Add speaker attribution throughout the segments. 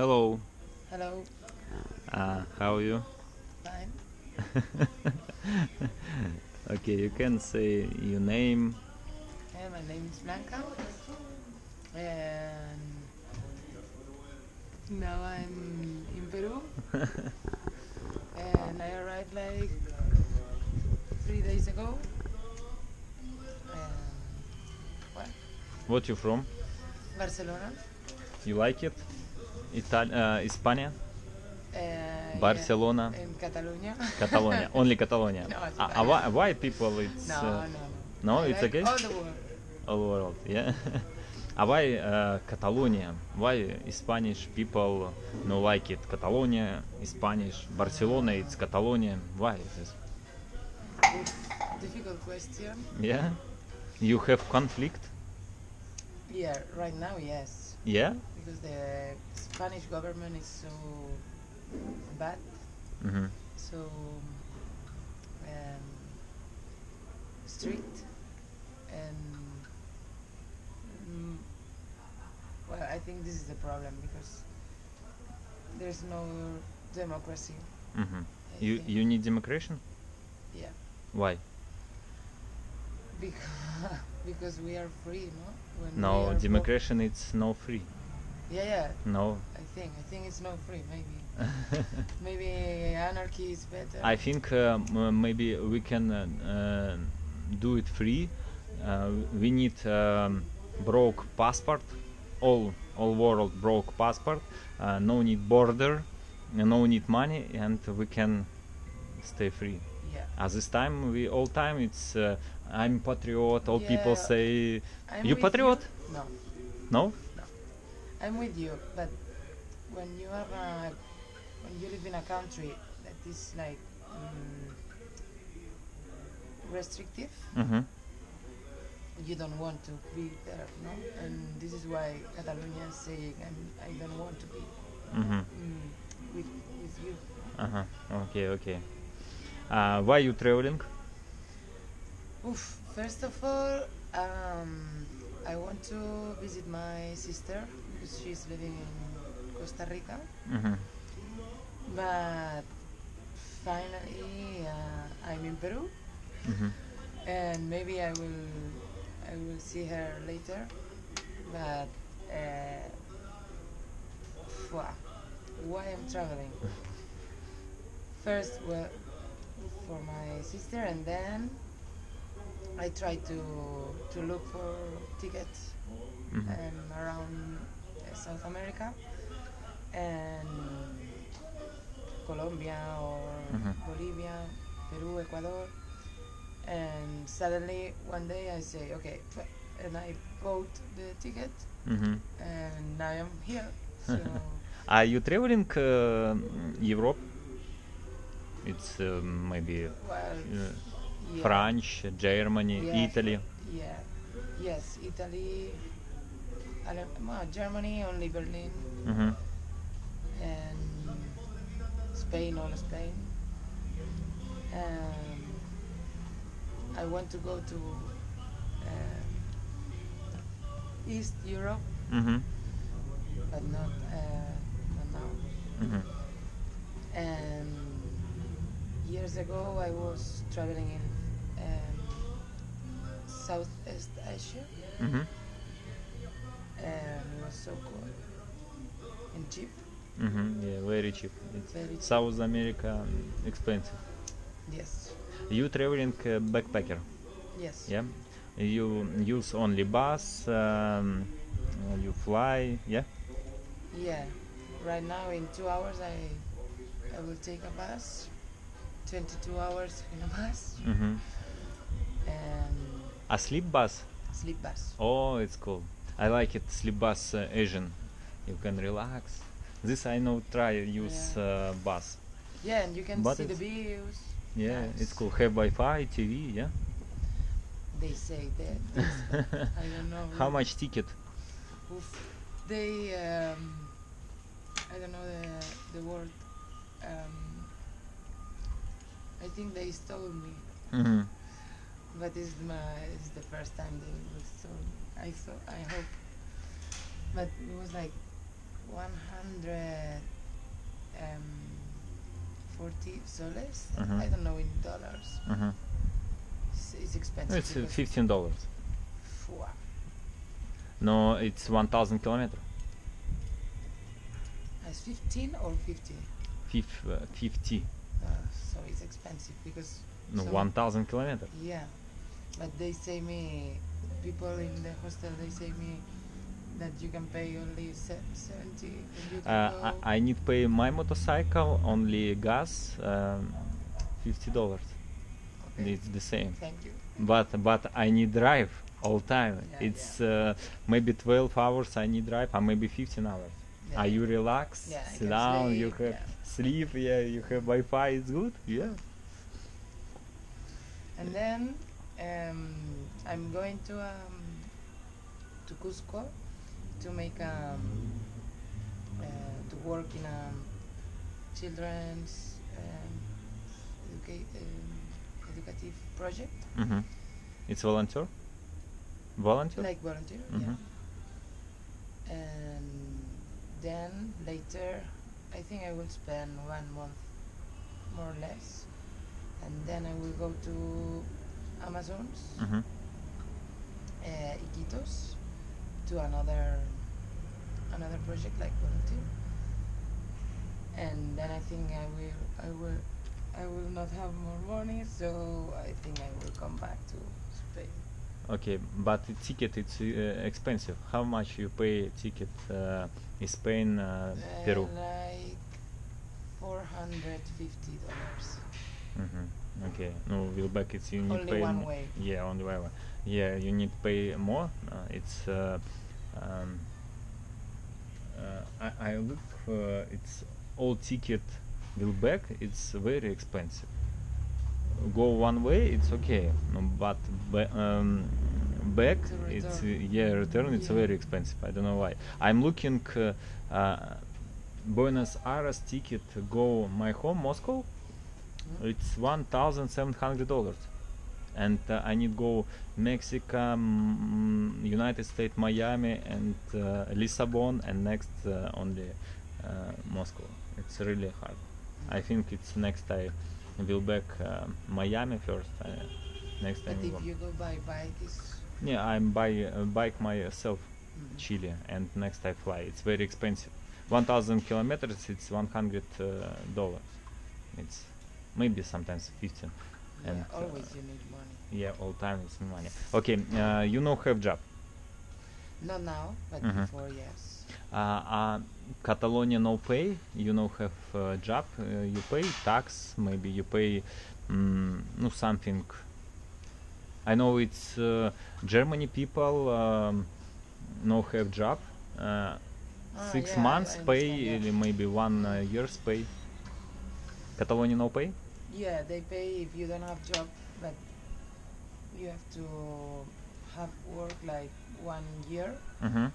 Speaker 1: Hello.
Speaker 2: Hello,
Speaker 1: How are you?
Speaker 2: fine.
Speaker 1: Okay, you can say your name.
Speaker 2: My name is Blanca, and now I'm in Peru, and I arrived like 3 days ago. And what?
Speaker 1: What you from?
Speaker 2: Barcelona.
Speaker 1: You like it? España?
Speaker 2: Yeah,
Speaker 1: Barcelona?
Speaker 2: in Catalonia.
Speaker 1: Catalonia? Only Catalonia?
Speaker 2: No, it's
Speaker 1: Why people? It's
Speaker 2: no.
Speaker 1: no,
Speaker 2: I
Speaker 1: it's
Speaker 2: like
Speaker 1: okay.
Speaker 2: all the world.
Speaker 1: All world, yeah. Why Catalonia? Why Spanish people no like it? Catalonia, Spanish, Barcelona, it's Catalonia. Why is this?
Speaker 2: Difficult question.
Speaker 1: Yeah, you have conflict.
Speaker 2: Yeah, right now, yes,
Speaker 1: Yeah.
Speaker 2: because the Spanish government is so bad,
Speaker 1: Mm-hmm.
Speaker 2: so um, strict, and mm, well, I think this is the problem because there's no democracy.
Speaker 1: Mm-hmm.
Speaker 2: I think.
Speaker 1: You need democracy?
Speaker 2: Yeah,
Speaker 1: Why?
Speaker 2: because because we are free, no? When we
Speaker 1: No,
Speaker 2: are
Speaker 1: democracy it's no free.
Speaker 2: yeah.
Speaker 1: No.
Speaker 2: I think it's not free. Maybe anarchy is better.
Speaker 1: I think maybe we can do it free. We need broke passport, all world broke passport. No need border, no need money, and we can stay free.
Speaker 2: Yeah.
Speaker 1: At this time, we all time it's I'm patriot. All people
Speaker 2: Yeah,
Speaker 1: say
Speaker 2: I'm
Speaker 1: you
Speaker 2: with
Speaker 1: patriot.
Speaker 2: You. No,
Speaker 1: No.
Speaker 2: no. I'm with you, but when you have when you live in a country that is like restrictive,
Speaker 1: Mm-hmm.
Speaker 2: you don't want to be there, no? And this is why Catalonia is saying I don't want to be
Speaker 1: Mm-hmm.
Speaker 2: with you.
Speaker 1: Uh-huh. Okay, okay. Why you traveling?
Speaker 2: Oof. First of all, I want to visit my sister because she's living in Costa Rica.
Speaker 1: Mm-hmm.
Speaker 2: But finally, I'm in Peru,
Speaker 1: Mm-hmm.
Speaker 2: and maybe I will see her later. But why I'm traveling? First, well, for my sister, and then I try to look for tickets around South America and Colombia or Bolivia, Peru, Ecuador, and suddenly one day I say okay, and I bought the ticket,
Speaker 1: Mm-hmm.
Speaker 2: and now I'm here. So
Speaker 1: Are you traveling Europe? It's maybe
Speaker 2: well, yeah,
Speaker 1: France, Germany,
Speaker 2: yeah,
Speaker 1: Italy.
Speaker 2: yeah, yes, Italy, Germany, only Berlin,
Speaker 1: Mm-hmm.
Speaker 2: and Spain, all Spain. I want to go to East Europe,
Speaker 1: Mm-hmm.
Speaker 2: but not now.
Speaker 1: Mm-hmm.
Speaker 2: And years ago, I was traveling in Southeast Asia,
Speaker 1: Mm-hmm.
Speaker 2: and it was so cool and cheap.
Speaker 1: Mm-hmm. Yeah, very cheap. It's
Speaker 2: Very cheap.
Speaker 1: South America expensive.
Speaker 2: Yes,
Speaker 1: You traveling backpacker?
Speaker 2: yes,
Speaker 1: Yeah. You use only bus. You fly. Yeah.
Speaker 2: yeah. Right now, in 2 hours, I will take a bus. 22 hours in a bus,
Speaker 1: Mm-hmm.
Speaker 2: and
Speaker 1: A sleep bus.
Speaker 2: sleep bus.
Speaker 1: Oh, it's cool. I like it. Sleep bus Asian. You can relax. This I know. Try use
Speaker 2: Yeah.
Speaker 1: bus.
Speaker 2: Yeah, and you can
Speaker 1: But
Speaker 2: see the
Speaker 1: it's
Speaker 2: views.
Speaker 1: yeah,
Speaker 2: Nice.
Speaker 1: it's cool. Have Wi-Fi, TV. Yeah.
Speaker 2: They say that. This, but I don't know.
Speaker 1: How
Speaker 2: really.
Speaker 1: much ticket?
Speaker 2: Oof. They I don't know the word. I think they stole me,
Speaker 1: Mm-hmm.
Speaker 2: but it's the first time they will stole me. I hope, but it was like 140 soles.
Speaker 1: Mhm.
Speaker 2: I don't know in dollars.
Speaker 1: Mhm.
Speaker 2: It's expensive.
Speaker 1: It's
Speaker 2: because
Speaker 1: $15.
Speaker 2: Phew,
Speaker 1: No, it's 1,000 kilometers.
Speaker 2: it's 15 or 50.
Speaker 1: 50.
Speaker 2: So it's expensive because
Speaker 1: No,
Speaker 2: some-
Speaker 1: 1,000 kilometers.
Speaker 2: Yeah, but they say me, people in the hostel, they say me that you can pay only 70 when you can go.
Speaker 1: I need pay my motorcycle only gas $50.
Speaker 2: Okay.
Speaker 1: It's the same.
Speaker 2: Thank you.
Speaker 1: But I need drive all time.
Speaker 2: Yeah,
Speaker 1: It's maybe 12 hours I need drive, or maybe 15 hours.
Speaker 2: Yeah.
Speaker 1: Are you relax?
Speaker 2: Yeah, I
Speaker 1: Sit
Speaker 2: can
Speaker 1: down. You
Speaker 2: sleep,
Speaker 1: have
Speaker 2: yeah.
Speaker 1: sleep. Yeah, you have Wi-Fi. It's good. Yeah.
Speaker 2: And then I'm going to Cusco to make to work in a children's educative project,
Speaker 1: Mm-hmm. It's volunteer. Volunteer.
Speaker 2: like volunteer.
Speaker 1: Mhm.
Speaker 2: Yeah. And then later, I think I will spend 1 month, more or less, and then I will go to Amazons,
Speaker 1: Mm-hmm.
Speaker 2: Iquitos, to another project like volunteer, and then I think I will not have more money, so I think I will come back to Spain.
Speaker 1: Okay, but the ticket it's expensive. How much you pay ticket in Spain, Peru?
Speaker 2: Like $450.
Speaker 1: Mm-hmm. Okay, no, will back it's you need
Speaker 2: Only
Speaker 1: pay
Speaker 2: one way.
Speaker 1: Yeah, only one way. Yeah, you need pay more. It's um, I look. It's all ticket will back. It's very expensive. Go one way, it's okay, no, but back,
Speaker 2: To
Speaker 1: it's
Speaker 2: return.
Speaker 1: yeah, return. It's
Speaker 2: Yeah.
Speaker 1: very expensive. I don't know why. I'm looking Buenos Aires ticket go my home Moscow.
Speaker 2: Mm.
Speaker 1: It's $1,700, and I need go Mexico, United States, Miami, and Lisbon, and next only Moscow. It's really hard. I think it's next I will back Miami first. Next
Speaker 2: But
Speaker 1: time
Speaker 2: if you go by bike, it's
Speaker 1: yeah, I'm buy bike myself
Speaker 2: Mhm.
Speaker 1: Chile, and next I fly. It's very expensive. 1,000 kilometers. It's $100. It's maybe sometimes 15.
Speaker 2: yeah,
Speaker 1: And
Speaker 2: always you need money.
Speaker 1: yeah, all time it's money. Okay, you know have job.
Speaker 2: Not now, but
Speaker 1: Mhm.
Speaker 2: before, yes.
Speaker 1: Catalonia no pay. You know have job. You pay tax. Maybe you pay no something. I know it's Germany people no have job. 6
Speaker 2: yeah,
Speaker 1: months
Speaker 2: I
Speaker 1: pay,
Speaker 2: understand, yeah.
Speaker 1: maybe 1 year's pay. Catalonia no pay.
Speaker 2: Yeah, they pay if you don't have job, but you have to have work like 1 year,
Speaker 1: Mm-hmm.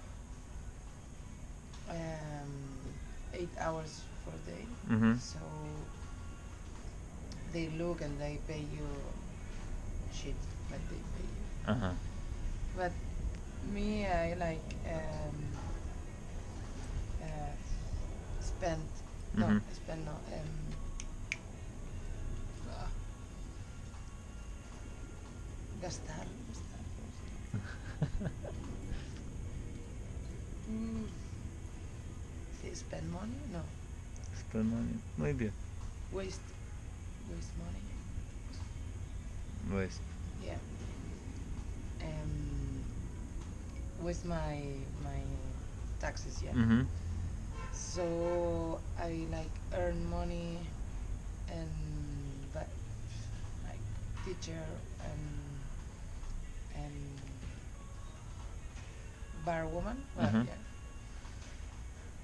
Speaker 2: 8 hours per day.
Speaker 1: Mm-hmm.
Speaker 2: So they look and they pay you shit, but they pay you.
Speaker 1: Uh-huh.
Speaker 2: But me, I like spend. No,
Speaker 1: Mhm.
Speaker 2: spend no. Gastar. Mm, spend money? No,
Speaker 1: Spend money. Maybe.
Speaker 2: waste money.
Speaker 1: Waste.
Speaker 2: Yeah. Waste my taxes. Yeah.
Speaker 1: Mm-hmm.
Speaker 2: So I like earn money and but like teacher and bar woman. Well,
Speaker 1: Mhm.
Speaker 2: yeah.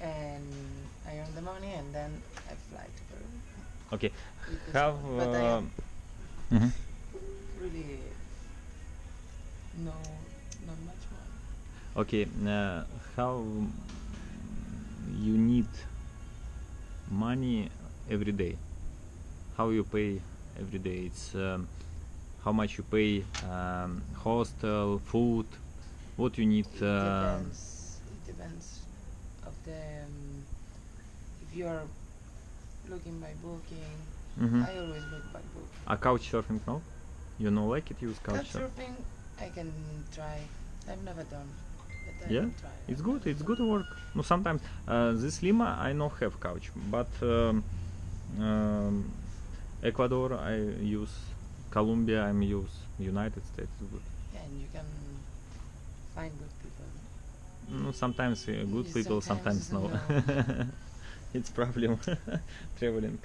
Speaker 2: And I earn the money and then I fly to Peru.
Speaker 1: Okay.
Speaker 2: with this
Speaker 1: Have
Speaker 2: money. But I am
Speaker 1: mhm.
Speaker 2: really not much money.
Speaker 1: Okay. How you need money every day? How you pay every day? It's how much you pay hostel, food. What you need?
Speaker 2: It depends of if you are looking by booking,
Speaker 1: Mm-hmm.
Speaker 2: I always look by book.
Speaker 1: Couch surfing, no? You know, like it use couch surfing?
Speaker 2: Couchsurfing, I can try. I've never done, but I
Speaker 1: Yeah,
Speaker 2: can try.
Speaker 1: it's
Speaker 2: I've
Speaker 1: good.
Speaker 2: never
Speaker 1: It's
Speaker 2: done.
Speaker 1: good work. No, sometimes this Lima I no have couch, but um, Ecuador I use, Colombia I use, United States is good.
Speaker 2: Yeah, and you can find good people.
Speaker 1: No, sometimes good people, sometimes no.
Speaker 2: no.
Speaker 1: It's problem traveling.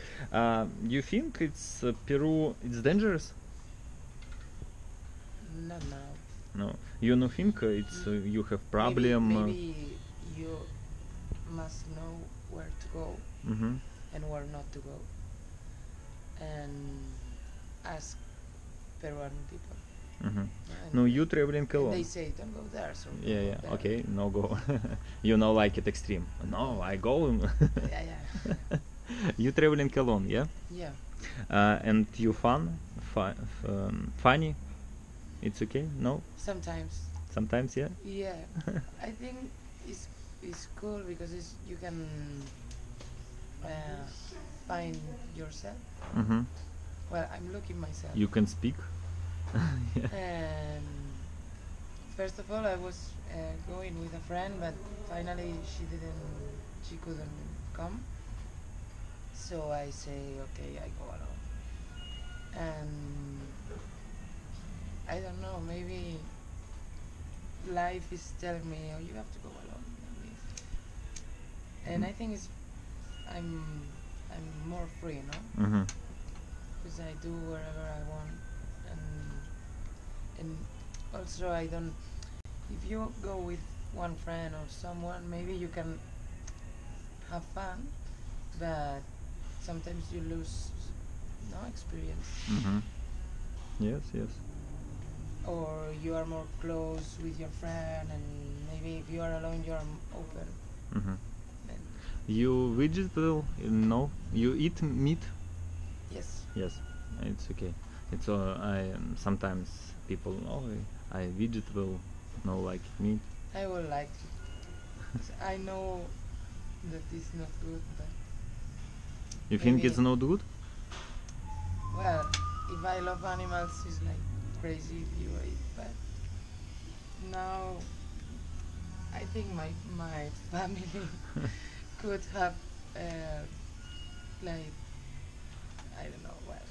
Speaker 1: You think it's Peru? It's dangerous?
Speaker 2: Not now.
Speaker 1: No, you no think it's you have problem?
Speaker 2: Maybe you must know where to go
Speaker 1: Mm-hmm.
Speaker 2: and where not to go, and ask Peruvian people.
Speaker 1: Mm-hmm.
Speaker 2: And
Speaker 1: No, you traveling
Speaker 2: and
Speaker 1: alone.
Speaker 2: they say don't go there, so don't
Speaker 1: Yeah,
Speaker 2: go
Speaker 1: yeah.
Speaker 2: there.
Speaker 1: Okay, no go. You know, like it extreme. No, I go.
Speaker 2: Yeah, yeah.
Speaker 1: You traveling alone, yeah?
Speaker 2: Yeah.
Speaker 1: And you funny? It's okay? No?
Speaker 2: Sometimes.
Speaker 1: Sometimes, yeah.
Speaker 2: Yeah. I think it's cool because you can find yourself.
Speaker 1: Mm-hmm.
Speaker 2: Well, I'm looking myself.
Speaker 1: You can speak. Yeah.
Speaker 2: And first of all, I was going with a friend, but finally she couldn't come. So I say, okay, I go alone. And I don't know, maybe life is telling me, oh, you have to go alone. And I think I'm more free, no?
Speaker 1: Mm-hmm.
Speaker 2: Because I do wherever I want, and also I don't. If you go with one friend or someone, maybe you can have fun, but sometimes you lose no experience,
Speaker 1: Mm-hmm. Yes, yes.
Speaker 2: or you are more close with your friend, and maybe if you are alone, you are open.
Speaker 1: Mm-hmm.
Speaker 2: And
Speaker 1: You vegetable? No. You eat meat?
Speaker 2: yes,
Speaker 1: Yes. It's okay. It's I sometimes people I vegetable, no like meat.
Speaker 2: I will like it. 'Cause I know that it's not good, but
Speaker 1: You think
Speaker 2: maybe-
Speaker 1: it's not good?
Speaker 2: well, if I love animals, it's like crazy if you eat, but now I think my family could have like I don't know, well,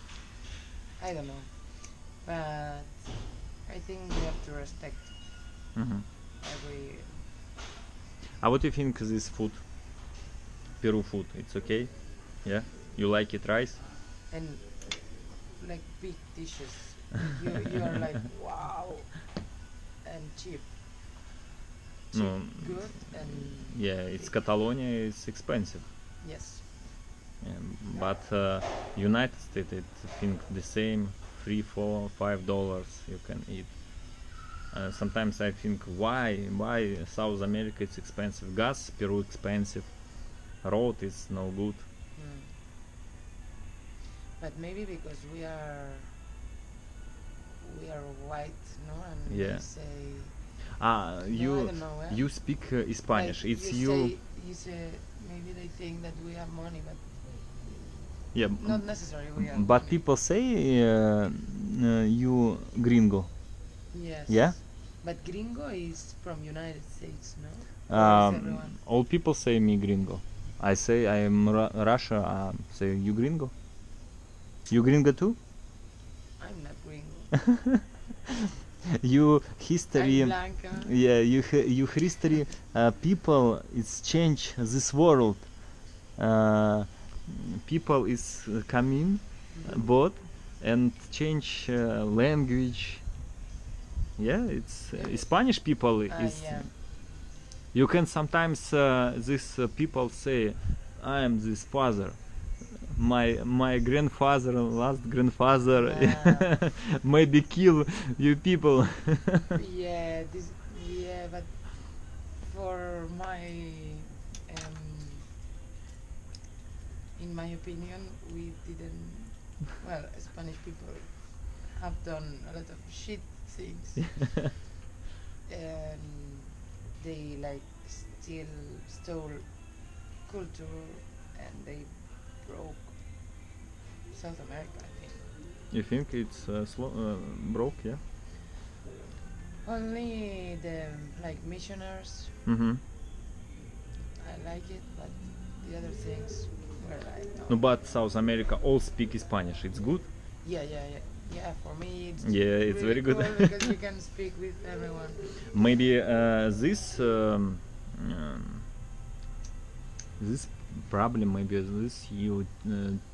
Speaker 2: I don't know, but I think we have to respect
Speaker 1: Mm-hmm.
Speaker 2: every.
Speaker 1: What do you think this food? Peru food, it's okay? Yeah? You like it rice?
Speaker 2: And like big dishes. You are like wow, and cheap. Cheap,
Speaker 1: No.
Speaker 2: good, and
Speaker 1: Yeah, it's
Speaker 2: big.
Speaker 1: Catalonia, it's expensive.
Speaker 2: Yes.
Speaker 1: But United States, it think the same, $3, $4, $5 you can eat. Sometimes I think why South America it's expensive, gas Peru expensive, road is no good.
Speaker 2: Mm. But maybe because we are white, no, and
Speaker 1: Yeah.
Speaker 2: they say
Speaker 1: Ah,
Speaker 2: I
Speaker 1: you
Speaker 2: don't know, eh?
Speaker 1: you speak Spanish.
Speaker 2: like
Speaker 1: It's
Speaker 2: you say maybe they think that we have money, but
Speaker 1: yeah.
Speaker 2: not necessarily we have
Speaker 1: But
Speaker 2: money.
Speaker 1: people say you gringo.
Speaker 2: Yes.
Speaker 1: Yeah?
Speaker 2: But gringo is from United States, no? Or is everyone?
Speaker 1: All people say me gringo. I say I am Russia. Say you gringo. You gringo too?
Speaker 2: I'm not gringo.
Speaker 1: You history.
Speaker 2: I'm Blanca.
Speaker 1: Yeah, you history. People is change this world. People is coming, both, and change language. Yeah, it's Spanish people is.
Speaker 2: Yeah.
Speaker 1: You can sometimes this people say, I am this father. My grandfather, last grandfather, maybe kill you people.
Speaker 2: Yeah, but for in my opinion, we didn't. Well, Spanish people have done a lot of shit things, and they like stole culture, and they broke South America, I think.
Speaker 1: You think it's broke? Yeah.
Speaker 2: Only the like missioners,
Speaker 1: Mm-hmm.
Speaker 2: I like it, but the other things were like no.
Speaker 1: No, but South America all speak Spanish. It's good.
Speaker 2: Yeah, yeah, yeah. Yeah, for me it's
Speaker 1: Yeah, it's
Speaker 2: really
Speaker 1: very good.
Speaker 2: cool because you can speak with everyone.
Speaker 1: Maybe this problem, maybe this you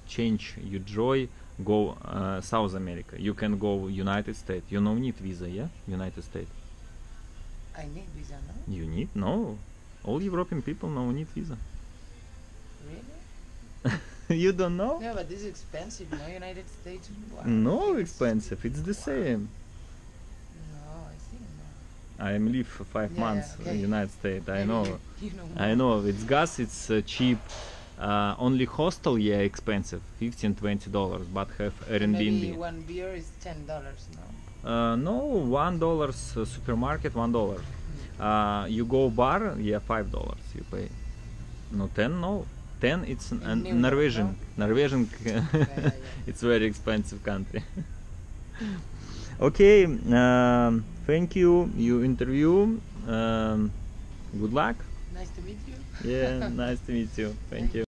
Speaker 1: change your joy, go South America. You can go United States. You no need visa, yeah? United States.
Speaker 2: I need visa, no?
Speaker 1: You need? No. All European people no need visa.
Speaker 2: Really?
Speaker 1: You don't know?
Speaker 2: No, but this is expensive, no? United States. Wow,
Speaker 1: No
Speaker 2: it's-
Speaker 1: expensive. It's the same.
Speaker 2: No, I think no.
Speaker 1: I live for 5
Speaker 2: Yeah,
Speaker 1: months
Speaker 2: okay.
Speaker 1: in United States. I
Speaker 2: Maybe
Speaker 1: know.
Speaker 2: You know
Speaker 1: I
Speaker 2: more.
Speaker 1: know. It's gas. It's cheap. Only hostel, yeah, expensive, $15-20, but have
Speaker 2: Maybe
Speaker 1: Airbnb.
Speaker 2: one beer is $10, no?
Speaker 1: No, $1 supermarket, $1. You go bar, yeah, $5 you pay. No, 10, no. 10 it's
Speaker 2: In New York,
Speaker 1: Norwegian. Norwegian,
Speaker 2: yeah.
Speaker 1: it's very expensive country. Okay, thank you. You interview. Good luck.
Speaker 2: Nice to meet you.
Speaker 1: Yeah, nice to meet you. Thank you.